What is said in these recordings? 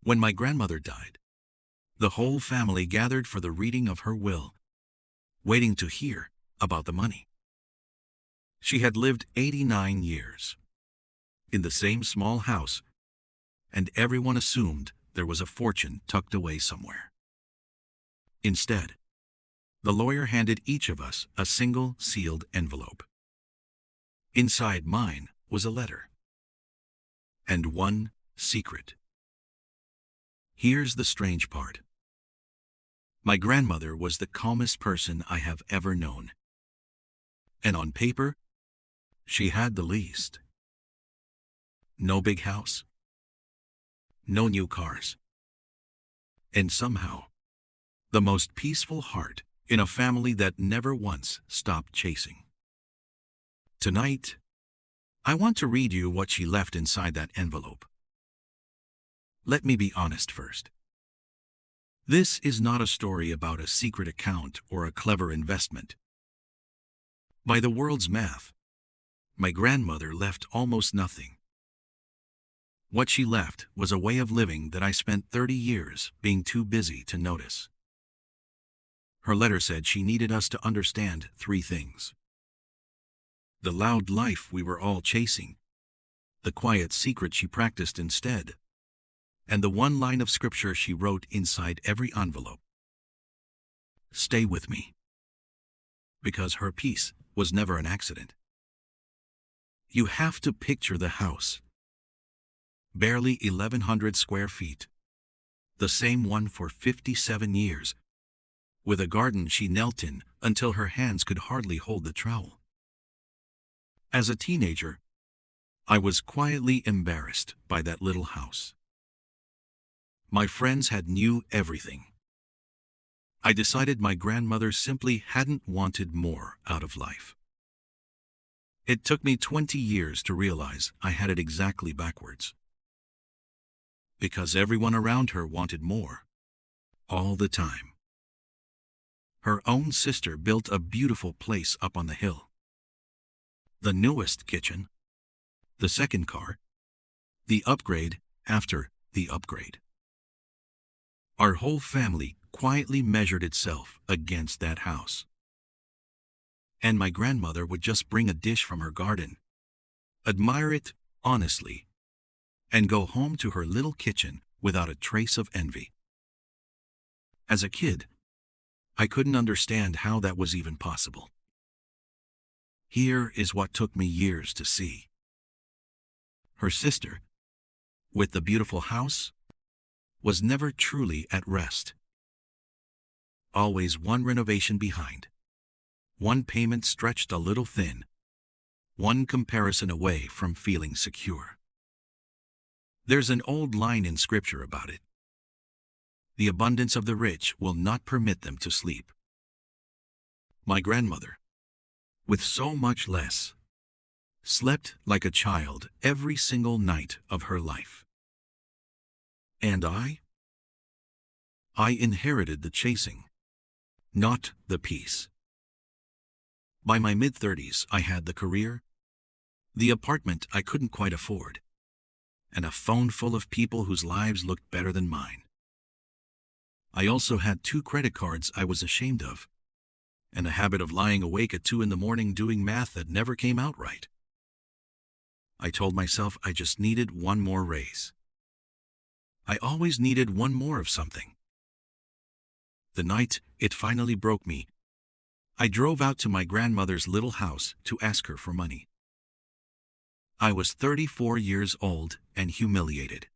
When my grandmother died, the whole family gathered for the reading of her will, waiting to hear about the money. She had lived 89 years in the same small house, and everyone assumed there was a fortune tucked away somewhere. Instead, the lawyer handed each of us a single sealed envelope. Inside mine was a letter and one secret. Here's the strange part. My grandmother was the calmest person I have ever known. And on paper, she had the least. No big house, no new cars, and somehow, the most peaceful heart in a family that never once stopped chasing. Tonight, I want to read you what she left inside that envelope. Let me be honest first. This is not a story about a secret account or a clever investment. By the world's math, my grandmother left almost nothing. What she left was a way of living that I spent 30 years being too busy to notice. Her letter said she needed us to understand 3 things: the loud life we were all chasing, the quiet secret she practiced instead, and the one line of scripture she wrote inside every envelope. Stay with me, because her peace was never an accident. You have to picture the house. Barely 1,100 square feet, the same one for 57 years, with a garden she knelt in until her hands could hardly hold the trowel. As a teenager, I was quietly embarrassed by that little house. My friends had knew everything. I decided my grandmother simply hadn't wanted more out of life. It took me 20 years to realize I had it exactly backwards. Because everyone around her wanted more, all the time. Her own sister built a beautiful place up on the hill. The newest kitchen, the second car, the upgrade after the upgrade. Our whole family quietly measured itself against that house. And my grandmother would just bring a dish from her garden, admire it honestly, and go home to her little kitchen without a trace of envy. As a kid, I couldn't understand how that was even possible. Here is what took me years to see. Her sister, with the beautiful house, was never truly at rest. Always one renovation behind, one payment stretched a little thin, one comparison away from feeling secure. There's an old line in Scripture about it. The abundance of the rich will not permit them to sleep. My grandmother, with so much less, slept like a child every single night of her life. And I inherited the chasing, not the peace. By my mid-30s, I had the career, the apartment I couldn't quite afford, and a phone full of people whose lives looked better than mine. I also had 2 credit cards I was ashamed of, and a habit of lying awake at 2 a.m. doing math that never came out right. I told myself I just needed one more raise. I always needed one more of something. The night it finally broke me, I drove out to my grandmother's little house to ask her for money. I was 34 years old and humiliated.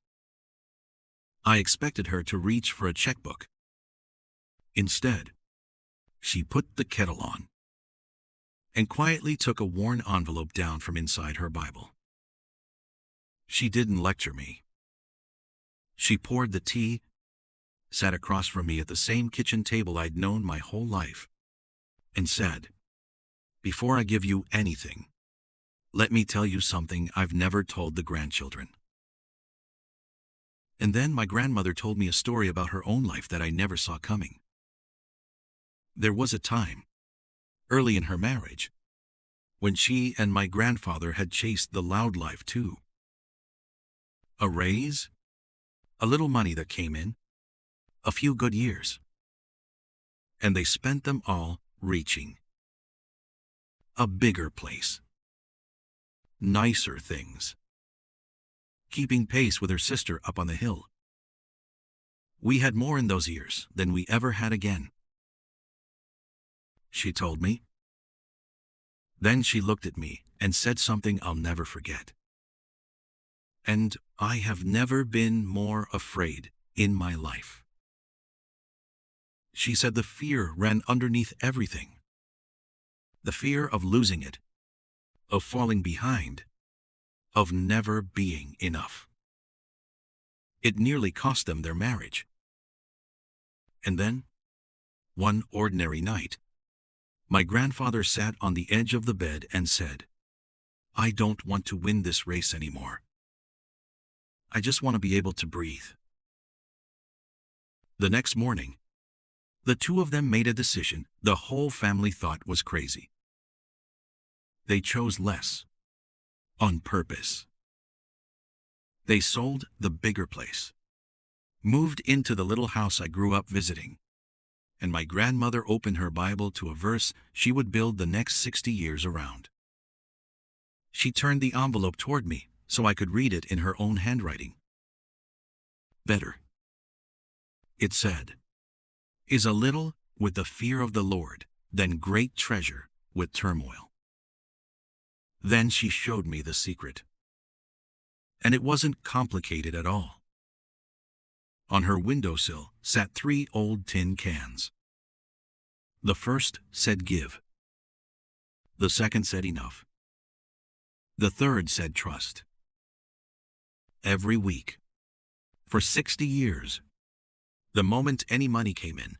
I expected her to reach for a checkbook. Instead, she put the kettle on and quietly took a worn envelope down from inside her Bible. She didn't lecture me. She poured the tea, sat across from me at the same kitchen table I'd known my whole life, and said, "Before I give you anything, let me tell you something I've never told the grandchildren." And then my grandmother told me a story about her own life that I never saw coming. There was a time, early in her marriage, when she and my grandfather had chased the loud life too. A raise, a little money that came in, a few good years. And they spent them all reaching a bigger place, nicer things, keeping pace with her sister up on the hill. We had more in those years than we ever had again, she told me. Then she looked at me and said something I'll never forget. And I have never been more afraid in my life. She said the fear ran underneath everything. The fear of losing it, of falling behind, of never being enough. It nearly cost them their marriage. And then, one ordinary night, my grandfather sat on the edge of the bed and said, "I don't want to win this race anymore. I just want to be able to breathe." The next morning, the two of them made a decision the whole family thought was crazy. They chose less, on purpose. They sold the bigger place, moved into the little house I grew up visiting, and my grandmother opened her Bible to a verse she would build the next 60 years around. She turned the envelope toward me so I could read it in her own handwriting. "Better," it said, "is a little with the fear of the Lord than great treasure with turmoil." Then she showed me the secret. And it wasn't complicated at all. On her windowsill sat 3 old tin cans. The first said give. The second said enough. The third said trust. Every week, for 60 years, the moment any money came in,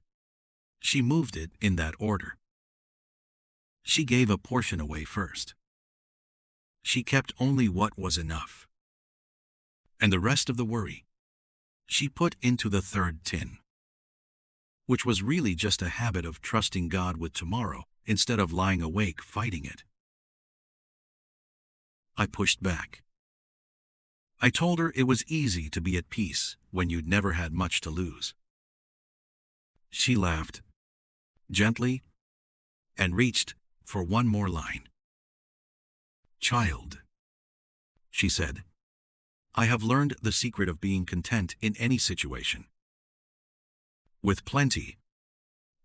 she moved it in that order. She gave a portion away first. She kept only what was enough. And the rest of the worry, she put into the third tin, which was really just a habit of trusting God with tomorrow instead of lying awake fighting it. I pushed back. I told her it was easy to be at peace when you'd never had much to lose. She laughed, gently, and reached for one more line. "Child," she said, "I have learned the secret of being content in any situation. With plenty,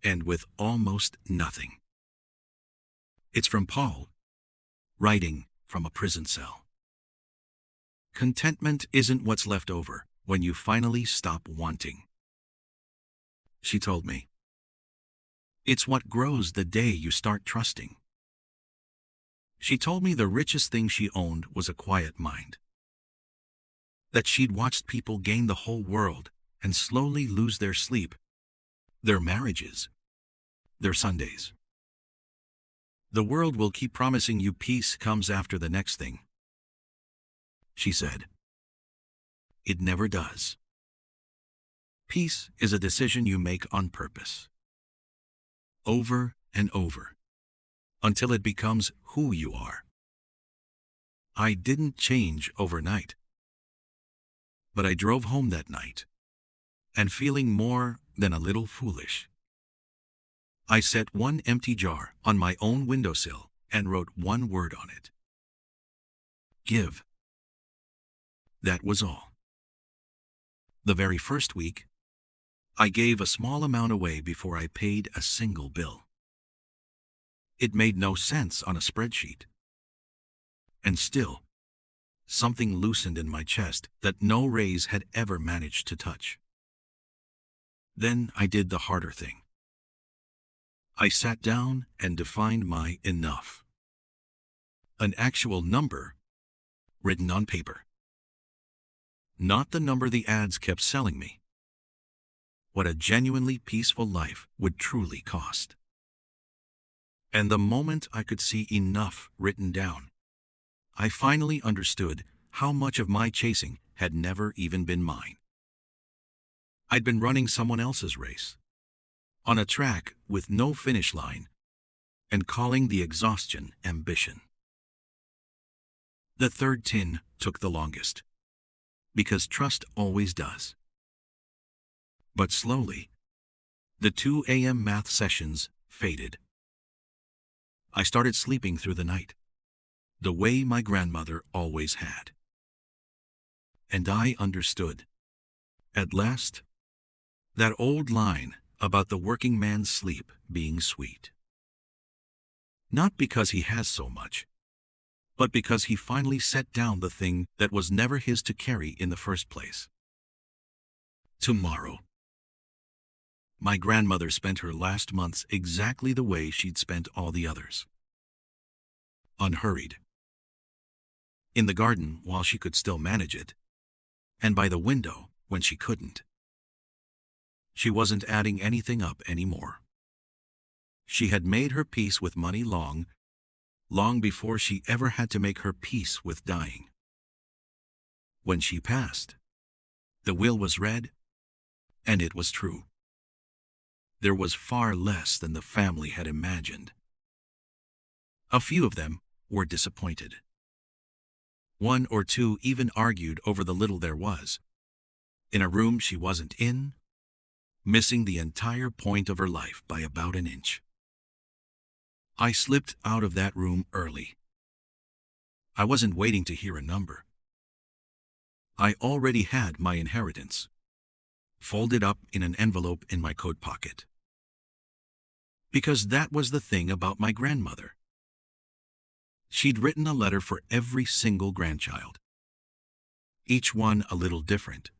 and with almost nothing." It's from Paul, writing from a prison cell. Contentment isn't what's left over when you finally stop wanting, she told me. It's what grows the day you start trusting. She told me the richest thing she owned was a quiet mind. That she'd watched people gain the whole world and slowly lose their sleep, their marriages, their Sundays. The world will keep promising you peace comes after the next thing, she said. It never does. Peace is a decision you make on purpose, over and over, until it becomes who you are. I didn't change overnight. But I drove home that night, and feeling more than a little foolish. I set one empty jar on my own windowsill and wrote one word on it. Give. That was all. The very first week, I gave a small amount away before I paid a single bill. It made no sense on a spreadsheet. And still, something loosened in my chest that no raise had ever managed to touch. Then I did the harder thing. I sat down and defined my enough. An actual number written on paper. Not the number the ads kept selling me. What a genuinely peaceful life would truly cost. And the moment I could see enough written down, I finally understood how much of my chasing had never even been mine. I'd been running someone else's race, on a track with no finish line, and calling the exhaustion ambition. The third tin took the longest, because trust always does. But slowly, the 2 a.m. math sessions faded. I started sleeping through the night, the way my grandmother always had. And I understood, at last, that old line about the working man's sleep being sweet. Not because he has so much, but because he finally set down the thing that was never his to carry in the first place. Tomorrow. My grandmother spent her last months exactly the way she'd spent all the others. Unhurried. In the garden while she could still manage it, and by the window when she couldn't. She wasn't adding anything up anymore. She had made her peace with money long before she ever had to make her peace with dying. When she passed, the will was read, and it was true. There was far less than the family had imagined. A few of them were disappointed. One or two even argued over the little there was, in a room she wasn't in, missing the entire point of her life by about an inch. I slipped out of that room early. I wasn't waiting to hear a number. I already had my inheritance, folded up in an envelope in my coat pocket. Because that was the thing about my grandmother. She'd written a letter for every single grandchild. Each one a little different.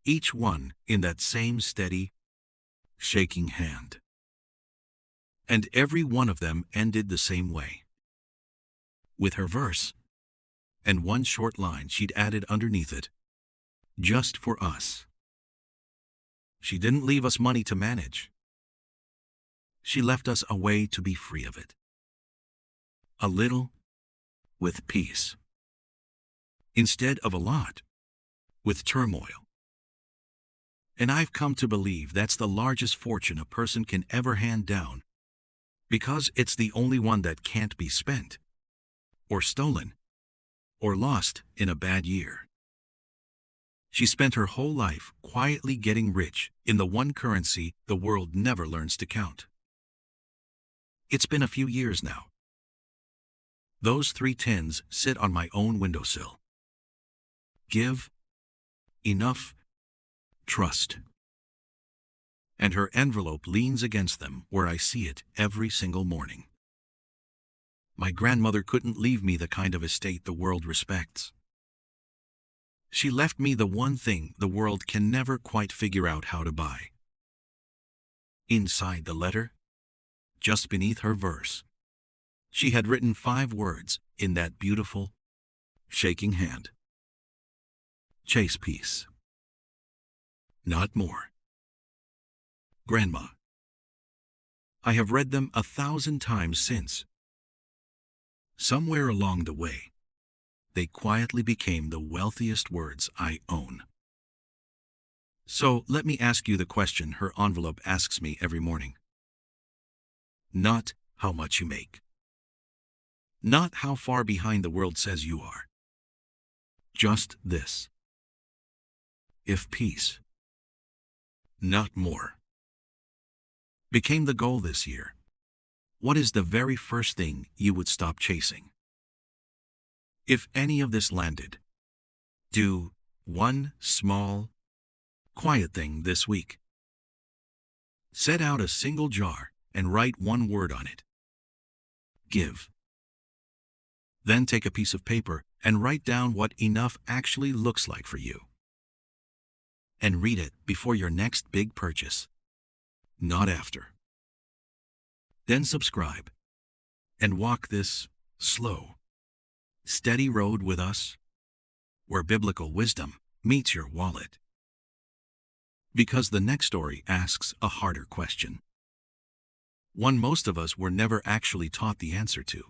Each one in that same steady, shaking hand. And every one of them ended the same way. With her verse, and one short line she'd added underneath it, just for us. She didn't leave us money to manage. She left us a way to be free of it. A little, with peace. Instead of a lot, with turmoil. And I've come to believe that's the largest fortune a person can ever hand down, because it's the only one that can't be spent, or stolen, or lost in a bad year. She spent her whole life quietly getting rich in the one currency the world never learns to count. It's been a few years now. Those 3 tins sit on my own windowsill. Give, enough, trust. And her envelope leans against them where I see it every single morning. My grandmother couldn't leave me the kind of estate the world respects. She left me the one thing the world can never quite figure out how to buy. Inside the letter, just beneath her verse, she had written 5 words in that beautiful, shaking hand. Chase peace. Not more. Grandma. I have read them 1,000 times since. Somewhere along the way, they quietly became the wealthiest words I own. So let me ask you the question her envelope asks me every morning. Not how much you make. Not how far behind the world says you are. Just this. If peace, not more, became the goal this year, what is the very first thing you would stop chasing? If any of this landed, do one small, quiet thing this week. Set out a single jar and write one word on it. Give. Then take a piece of paper and write down what enough actually looks like for you. And read it before your next big purchase, not after. Then subscribe and walk this slow, steady road with us, where biblical wisdom meets your wallet. Because the next story asks a harder question. One most of us were never actually taught the answer to.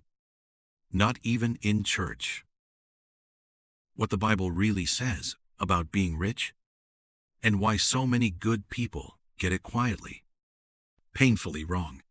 Not even in church. What the Bible really says about being rich, and why so many good people get it quietly, painfully wrong.